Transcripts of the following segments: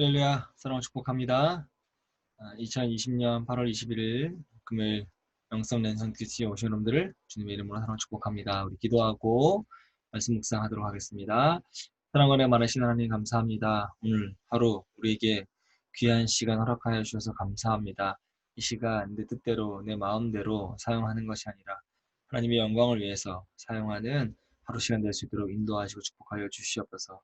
할렐루야, 사랑을 축복합니다. 2020년 8월 21일 금요일 영성 랜선 큐티에 오신 여러분들을 주님의 이름으로 사랑을 축복합니다. 우리 기도하고 말씀 묵상하도록 하겠습니다. 사랑하는 많으신 하나님 감사합니다. 오늘 하루 우리에게 귀한 시간 허락하여 주셔서 감사합니다. 이 시간 내 뜻대로 내 마음대로 사용하는 것이 아니라 하나님의 영광을 위해서 사용하는 하루 시간 될 수 있도록 인도하시고 축복하여 주시옵소서.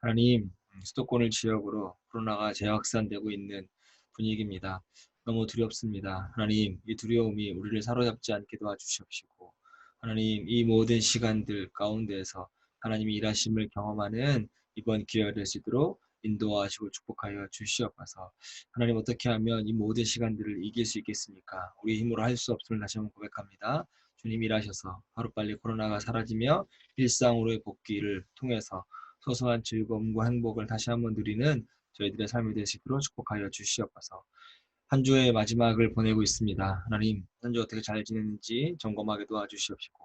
하나님, 수도권을 지역으로 코로나가 재확산되고 있는 분위기입니다. 너무 두렵습니다. 하나님, 이 두려움이 우리를 사로잡지 않게 도와주시옵시고, 하나님, 이 모든 시간들 가운데에서 하나님이 일하심을 경험하는 이번 기회가 될 수 있도록 인도하시고 축복하여 주시옵소서. 하나님, 어떻게 하면 이 모든 시간들을 이길 수 있겠습니까? 우리 힘으로 할 수 없음을 다시 한번 고백합니다. 주님 일하셔서 하루빨리 코로나가 사라지며 일상으로의 복귀를 통해서 소소한 즐거움과 행복을 다시 한번 누리는 저희들의 삶이 될 수 있도록 축복하여 주시옵소서. 한 주의 마지막을 보내고 있습니다. 하나님, 한 주 어떻게 잘 지냈는지 점검하게 도와주시옵시고,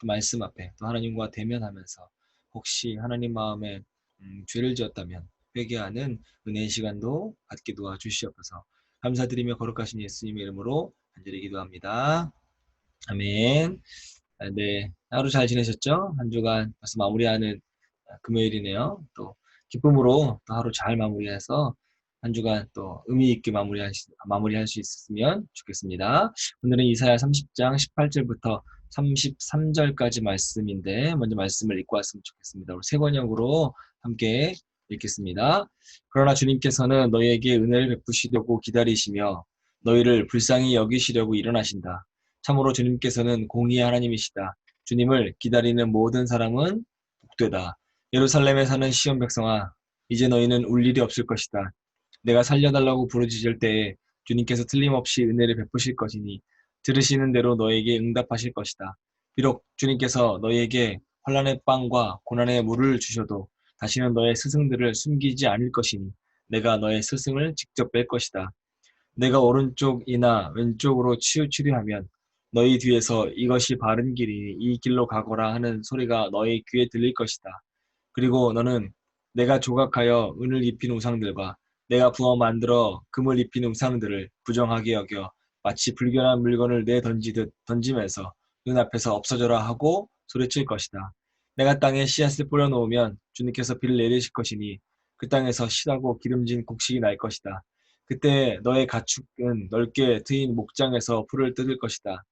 또 말씀 앞에 또 하나님과 대면하면서 혹시 하나님 마음에 죄를 지었다면 회개하는 은혜의 시간도 갖게 도와주시옵소서. 감사드리며 거룩하신 예수님의 이름으로 간절히 기도합니다. 아멘. 네, 하루 잘 지내셨죠? 한 주간 벌써 마무리하는 금요일이네요. 또 기쁨으로 또 하루 잘 마무리해서 한 주간 또 의미 있게 마무리할 수 있었으면 좋겠습니다. 오늘은 이사야 30장 18절부터 33절까지 말씀인데 먼저 말씀을 읽고 왔으면 좋겠습니다. 우리 세 번역으로 함께 읽겠습니다. 그러나 주님께서는 너희에게 은혜를 베푸시려고 기다리시며 너희를 불쌍히 여기시려고 일어나신다. 참으로 주님께서는 공의의 하나님이시다. 주님을 기다리는 모든 사람은 복되다. 예루살렘에 사는 시온 백성아, 이제 너희는 울 일이 없을 것이다. 내가 살려달라고 부르짖을 때에 주님께서 틀림없이 은혜를 베푸실 것이니 들으시는 대로 너에게 응답하실 것이다. 비록 주님께서 너희에게 환난의 빵과 고난의 물을 주셔도 다시는 너의 스승들을 숨기지 않을 것이니 내가 너의 스승을 직접 뺄 것이다. 내가 오른쪽이나 왼쪽으로 치우치려 하면 너희 뒤에서 이것이 바른 길이니 이 길로 가거라 하는 소리가 너희 귀에 들릴 것이다. 그리고 너는 내가 조각하여 은을 입힌 우상들과 내가 부어 만들어 금을 입힌 우상들을 부정하게 여겨 마치 불결한 물건을 내던지듯 던지면서 눈앞에서 없어져라 하고 소리칠 것이다. 내가 땅에 씨앗을 뿌려놓으면 주님께서 비를 내리실 것이니 그 땅에서 실하고 기름진 곡식이 날 것이다. 그때 너의 가축은 넓게 트인 목장에서 풀을 뜯을 것이다.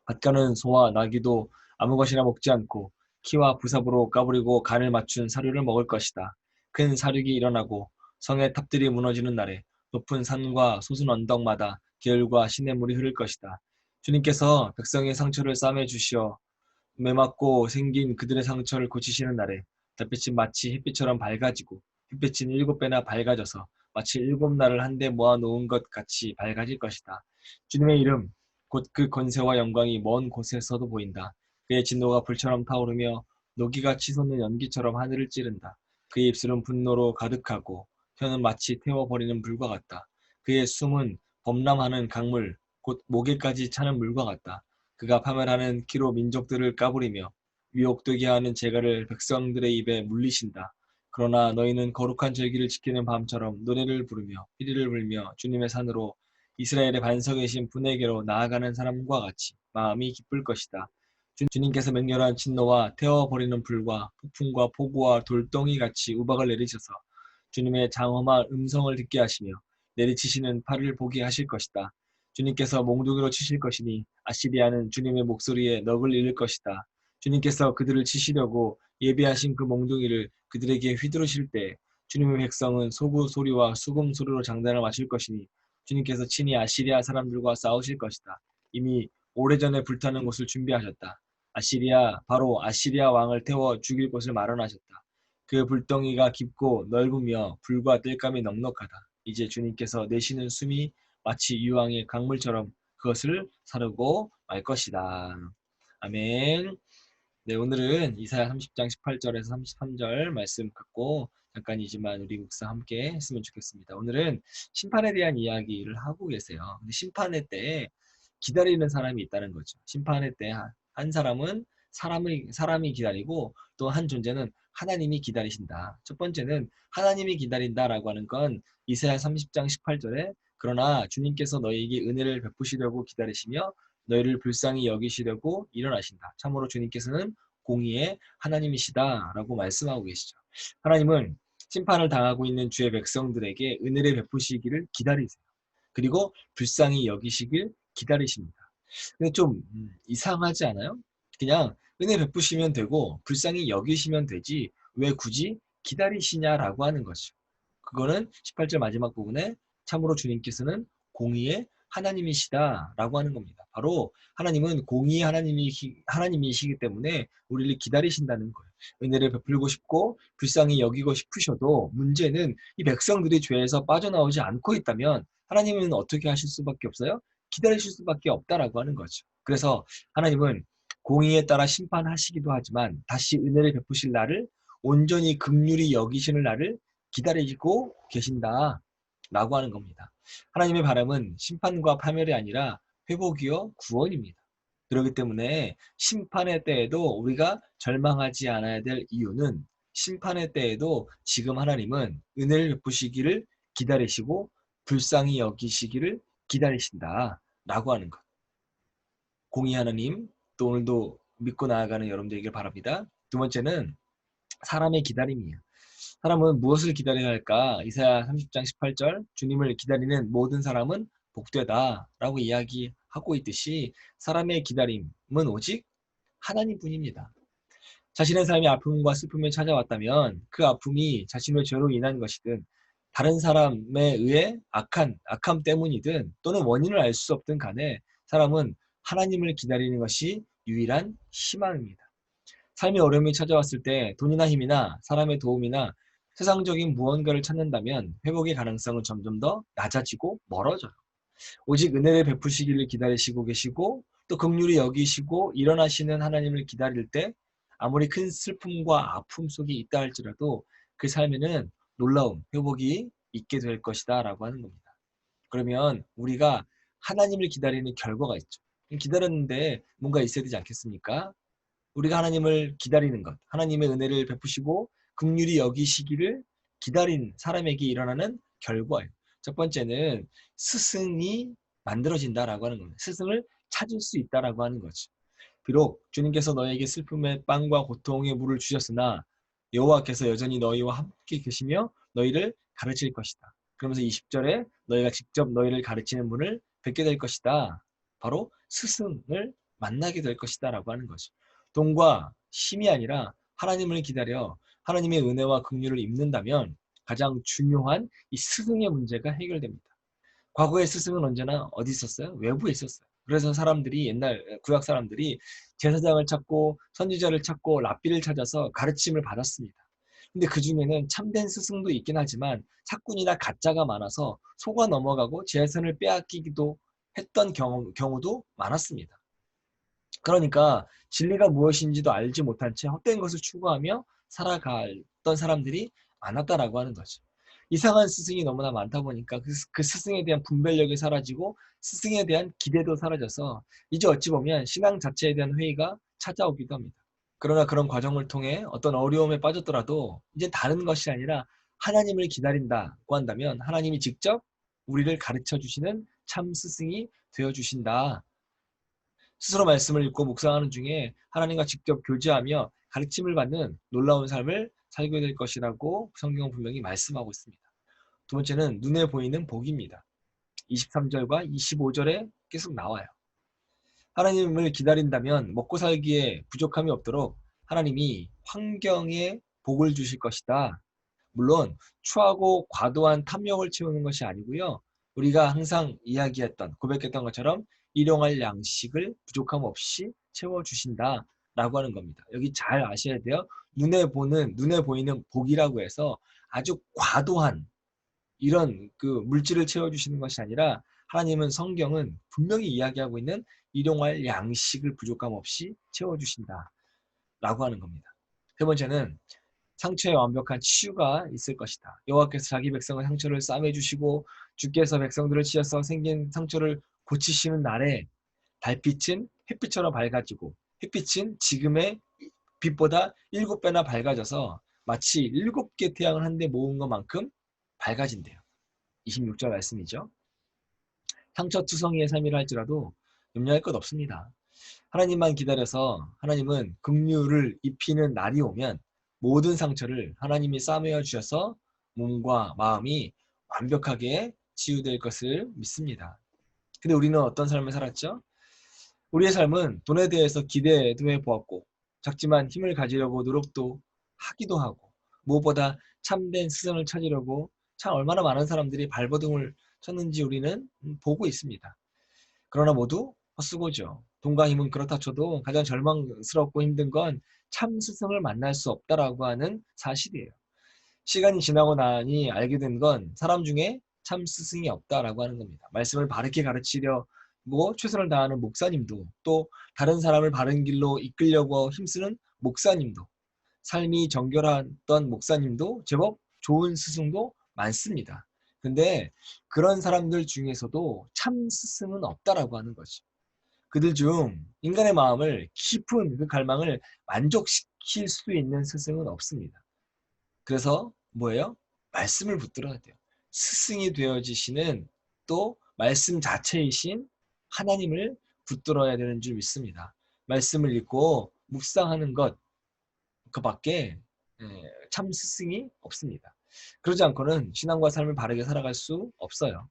밭가는 소와 나귀도 아무 것이나 먹지 않고 키와 부삽으로 까부리고 간을 맞춘 사료를 먹을 것이다. 큰 사륙이 일어나고 성의 탑들이 무너지는 날에 높은 산과 솟은 언덕마다 계율과 시냇물이 흐를 것이다. 주님께서 백성의 상처를 싸매 주시어 매맞고 생긴 그들의 상처를 고치시는 날에 달빛이 마치 햇빛처럼 밝아지고 햇빛은 7배나 밝아져서 마치 7날을 한데 모아놓은 것 같이 밝아질 것이다. 주님의 이름 곧 그 권세와 영광이 먼 곳에서도 보인다. 그의 진노가 불처럼 타오르며 노기가 치솟는 연기처럼 하늘을 찌른다. 그의 입술은 분노로 가득하고 혀는 마치 태워버리는 불과 같다. 그의 숨은 범람하는 강물 곧 목에까지 차는 물과 같다. 그가 파멸하는 키로 민족들을 까부리며 위혹되게 하는 재갈을 백성들의 입에 물리신다. 그러나 너희는 거룩한 절기를 지키는 밤처럼 노래를 부르며 피리를 불며 주님의 산으로 이스라엘의 반석에 계신 분에게로 나아가는 사람과 같이 마음이 기쁠 것이다. 주님께서 맹렬한 진노와 태워버리는 불과 폭풍과 폭우와 돌덩이 같이 우박을 내리셔서 주님의 장엄한 음성을 듣게 하시며 내리치시는 팔을 보게 하실 것이다. 주님께서 몽둥이로 치실 것이니 아시리아는 주님의 목소리에 넋을 잃을 것이다. 주님께서 그들을 치시려고 예비하신 그 몽둥이를 그들에게 휘두르실 때 주님의 백성은 소구 소리와 수금 소리로 장단을 마실 것이니 주님께서 친히 아시리아 사람들과 싸우실 것이다. 이미 오래전에 불타는 곳을 준비하셨다. 바로 아시리아 왕을 태워 죽일 곳을 마련하셨다. 그 불덩이가 깊고 넓으며 불과 땔감이 넉넉하다. 이제 주님께서 내쉬는 숨이 마치 유황의 강물처럼 그것을 사르고 말 것이다. 아멘. 네, 오늘은 이사야 30장 18절에서 33절 말씀 갖고 잠깐이지만 우리 묵상 함께 했으면 좋겠습니다. 오늘은 심판에 대한 이야기를 하고 계세요. 근데 심판의 때에 기다리는 사람이 있다는 거죠. 심판의 때 한 사람은 사람이 기다리고 또 한 존재는 하나님이 기다리신다. 첫 번째는 하나님이 기다린다라고 하는 건 이사야 30장 18절에 그러나 주님께서 너희에게 은혜를 베푸시려고 기다리시며 너희를 불쌍히 여기시려고 일어나신다. 참으로 주님께서는 공의의 하나님이시다라고 말씀하고 계시죠. 하나님은 심판을 당하고 있는 주의 백성들에게 은혜를 베푸시기를 기다리세요. 그리고 불쌍히 여기시길 기다리십니다. 근데 좀 이상하지 않아요? 그냥 은혜 베푸시면 되고 불쌍히 여기시면 되지 왜 굳이 기다리시냐라고 하는 거죠. 그거는 18절 마지막 부분에 참으로 주님께서는 공의의 하나님이시다라고 하는 겁니다. 바로 하나님은 공의의 하나님이시기 때문에 우리를 기다리신다는 거예요. 은혜를 베풀고 싶고 불쌍히 여기고 싶으셔도 문제는 이 백성들이 죄에서 빠져나오지 않고 있다면 하나님은 어떻게 하실 수밖에 없어요? 기다리실 수밖에 없다라고 하는 거죠. 그래서 하나님은 공의에 따라 심판하시기도 하지만 다시 은혜를 베푸실 날을 온전히 긍휼히 여기시는 날을 기다리고 계신다라고 하는 겁니다. 하나님의 바람은 심판과 파멸이 아니라 회복이요 구원입니다. 그렇기 때문에 심판의 때에도 우리가 절망하지 않아야 될 이유는 심판의 때에도 지금 하나님은 은혜를 베푸시기를 기다리시고 불쌍히 여기시기를 기다리신다라고 하는 것. 공의 하나님, 또 오늘도 믿고 나아가는 여러분들에게 바랍니다. 두 번째는 사람의 기다림이에요. 사람은 무엇을 기다려야 할까? 이사야 30장 18절 주님을 기다리는 모든 사람은 복되다 라고 이야기하고 있듯이 사람의 기다림은 오직 하나님뿐입니다. 자신의 삶이 아픔과 슬픔에 찾아왔다면 그 아픔이 자신의 죄로 인한 것이든 다른 사람에 의해 악함 때문이든 또는 원인을 알 수 없든 간에 사람은 하나님을 기다리는 것이 유일한 희망입니다. 삶의 어려움이 찾아왔을 때 돈이나 힘이나 사람의 도움이나 세상적인 무언가를 찾는다면 회복의 가능성은 점점 더 낮아지고 멀어져요. 오직 은혜를 베푸시기를 기다리시고 계시고 또 긍휼히 여기시고 일어나시는 하나님을 기다릴 때 아무리 큰 슬픔과 아픔 속에 있다 할지라도 그 삶에는 놀라운 회복이 있게 될 것이다 라고 하는 겁니다. 그러면 우리가 하나님을 기다리는 결과가 있죠. 기다렸는데 뭔가 있어야 되지 않겠습니까? 우리가 하나님을 기다리는 것, 하나님의 은혜를 베푸시고 긍휼히 여기시기를 기다린 사람에게 일어나는 결과예요. 첫 번째는 스승이 만들어진다라고 하는 겁니다. 스승을 찾을 수 있다라고 하는 거죠. 비록 주님께서 너에게 슬픔의 빵과 고통의 물을 주셨으나 여호와께서 여전히 너희와 함께 계시며 너희를 가르칠 것이다. 그러면서 20절에 너희가 직접 너희를 가르치는 분을 뵙게 될 것이다. 바로 스승을 만나게 될 것이다 라고 하는 거죠. 돈과 힘이 아니라 하나님을 기다려 하나님의 은혜와 긍휼을 입는다면 가장 중요한 이 스승의 문제가 해결됩니다. 과거의 스승은 언제나 어디 있었어요? 외부에 있었어요. 그래서 사람들이 옛날 구약 사람들이 제사장을 찾고 선지자를 찾고 랍비를 찾아서 가르침을 받았습니다. 근데 그 중에는 참된 스승도 있긴 하지만 사꾼이나 가짜가 많아서 속아 넘어가고 재산을 빼앗기기도 했던 경우도 많았습니다. 그러니까 진리가 무엇인지도 알지 못한 채 헛된 것을 추구하며 살아갔던 사람들이 많았다라고 하는 거죠. 이상한 스승이 너무나 많다 보니까 그 스승에 대한 분별력이 사라지고 스승에 대한 기대도 사라져서 이제 어찌 보면 신앙 자체에 대한 회의가 찾아오기도 합니다. 그러나 그런 과정을 통해 어떤 어려움에 빠졌더라도 이제 다른 것이 아니라 하나님을 기다린다고 한다면 하나님이 직접 우리를 가르쳐 주시는 참 스승이 되어 주신다. 스스로 말씀을 읽고 묵상하는 중에 하나님과 직접 교제하며 가르침을 받는 놀라운 삶을 살게 될 것이라고 성경은 분명히 말씀하고 있습니다. 두 번째는 눈에 보이는 복입니다. 23절과 25절에 계속 나와요. 하나님을 기다린다면 먹고 살기에 부족함이 없도록 하나님이 환경에 복을 주실 것이다. 물론 추하고 과도한 탐욕을 채우는 것이 아니고요. 우리가 항상 이야기했던 고백했던 것처럼 일용할 양식을 부족함 없이 채워주신다 라고 하는 겁니다. 여기 잘 아셔야 돼요. 눈에 보이는 복이라고 해서 아주 과도한 이런 그 물질을 채워주시는 것이 아니라 하나님은 성경은 분명히 이야기하고 있는 일용할 양식을 부족함 없이 채워주신다 라고 하는 겁니다. 세 번째는 상처에 완벽한 치유가 있을 것이다. 여호와께서 자기 백성의 상처를 싸매주시고 주께서 백성들을 치셔서 생긴 상처를 고치시는 날에 달빛은 햇빛처럼 밝아지고 햇빛은 지금의 빛보다 7배나 밝아져서 마치 7개 태양을 한데 모은 것만큼 밝아진대요. 26절 말씀이죠. 상처투성이의 삶이라 할지라도 염려할 것 없습니다. 하나님만 기다려서 하나님은 긍휼을 입히는 날이 오면 모든 상처를 하나님이 싸매어 주셔서 몸과 마음이 완벽하게 치유될 것을 믿습니다. 근데 우리는 어떤 삶을 살았죠? 우리의 삶은 돈에 대해서 기대도 해보았고 작지만 힘을 가지려고 노력도 하기도 하고 무엇보다 참된 스승을 찾으려고 참 얼마나 많은 사람들이 발버둥을 쳤는지 우리는 보고 있습니다. 그러나 모두 헛수고죠. 돈과 힘은 그렇다 쳐도 가장 절망스럽고 힘든 건 참 스승을 만날 수 없다라고 하는 사실이에요. 시간이 지나고 나니 알게 된 건 사람 중에 참 스승이 없다라고 하는 겁니다. 말씀을 바르게 가르치려고 최선을 다하는 목사님도 또 다른 사람을 바른 길로 이끌려고 힘쓰는 목사님도 삶이 정결했던 목사님도 제법 좋은 스승도 많습니다. 근데 그런 사람들 중에서도 참 스승은 없다라고 하는 거죠. 그들 중 인간의 마음을 깊은 그 갈망을 만족시킬 수 있는 스승은 없습니다. 그래서 뭐예요? 말씀을 붙들어야 돼요. 스승이 되어지시는 또 말씀 자체이신 하나님을 붙들어야 되는 줄 믿습니다. 말씀을 읽고 묵상하는 것 그밖에 참 스승이 없습니다. 그러지 않고는 신앙과 삶을 바르게 살아갈 수 없어요.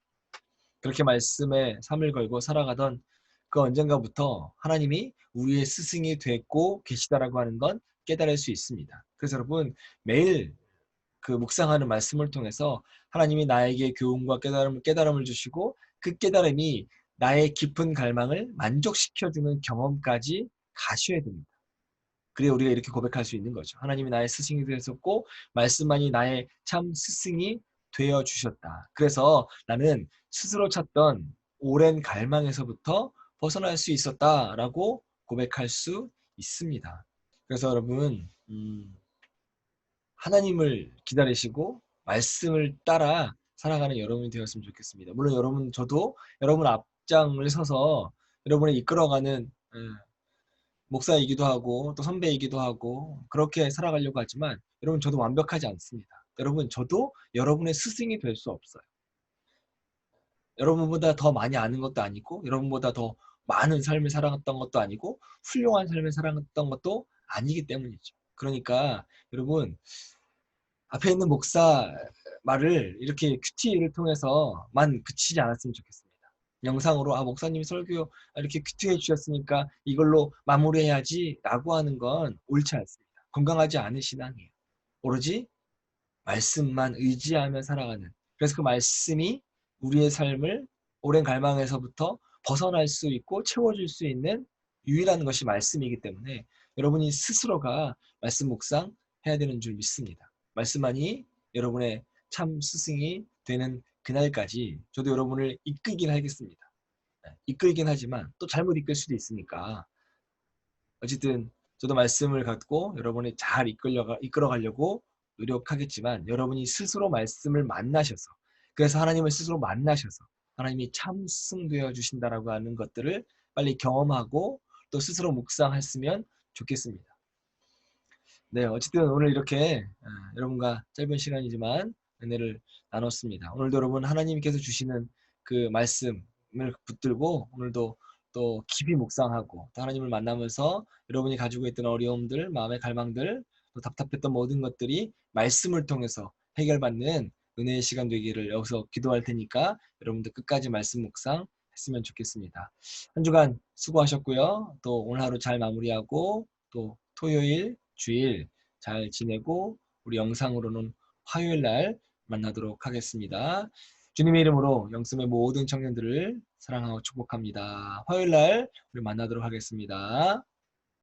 그렇게 말씀에 삶을 걸고 살아가던 그 언젠가부터 하나님이 우리의 스승이 됐고 계시다라고 하는 건 깨달을 수 있습니다. 그래서 여러분 매일 그 묵상하는 말씀을 통해서 하나님이 나에게 교훈과 깨달음을 주시고 그 깨달음이 나의 깊은 갈망을 만족시켜주는 경험까지 가셔야 됩니다. 그래야 우리가 이렇게 고백할 수 있는 거죠. 하나님이 나의 스승이 되셨고 말씀만이 나의 참 스승이 되어 주셨다. 그래서 나는 스스로 찾던 오랜 갈망에서부터 벗어날 수 있었다라고 고백할 수 있습니다. 그래서 여러분 하나님을 기다리시고 말씀을 따라 살아가는 여러분이 되었으면 좋겠습니다. 물론 저도 여러분 앞장을 서서 여러분을 이끌어가는 목사이기도 하고 또 선배이기도 하고 그렇게 살아가려고 하지만 여러분 저도 완벽하지 않습니다. 여러분 저도 여러분의 스승이 될 수 없어요. 여러분보다 더 많이 아는 것도 아니고 여러분보다 더 많은 삶을 살아갔던 것도 아니고 훌륭한 삶을 살아갔던 것도 아니기 때문이죠. 그러니까 여러분 앞에 있는 목사 말을 이렇게 큐티를 통해서만 그치지 않았으면 좋겠습니다. 영상으로 목사님이 설교 이렇게 큐티해 주셨으니까 이걸로 마무리해야지 라고 하는 건 옳지 않습니다. 건강하지 않은 신앙이에요. 오로지 말씀만 의지하며 살아가는 그래서 그 말씀이 우리의 삶을 오랜 갈망에서부터 벗어날 수 있고 채워줄 수 있는 유일한 것이 말씀이기 때문에 여러분이 스스로가 말씀 묵상해야 되는 줄 믿습니다. 말씀만이 여러분의 참 스승이 되는 그날까지 저도 여러분을 이끌긴 하겠습니다. 이끌긴 하지만 또 잘못 이끌 수도 있으니까 어쨌든 저도 말씀을 갖고 여러분이 잘 이끌어가려고 노력하겠지만 여러분이 스스로 말씀을 만나셔서 그래서 하나님을 스스로 만나셔서 하나님이 참 스승 되어 주신다라고 하는 것들을 빨리 경험하고 또 스스로 묵상했으면 좋겠습니다. 네, 어쨌든 오늘 이렇게 여러분과 짧은 시간이지만 은혜를 나눴습니다. 오늘도 여러분 하나님께서 주시는 그 말씀을 붙들고 오늘도 또 깊이 묵상하고 또 하나님을 만나면서 여러분이 가지고 있던 어려움들, 마음의 갈망들, 또 답답했던 모든 것들이 말씀을 통해서 해결받는 은혜의 시간 되기를 여기서 기도할 테니까 여러분들 끝까지 말씀 묵상 했으면 좋겠습니다. 한 주간 수고하셨고요. 또 오늘 하루 잘 마무리하고 또 토요일, 주일 잘 지내고 우리 영상으로는 화요일 날 만나도록 하겠습니다. 주님의 이름으로 영성의 모든 청년들을 사랑하고 축복합니다. 화요일 날 우리 만나도록 하겠습니다.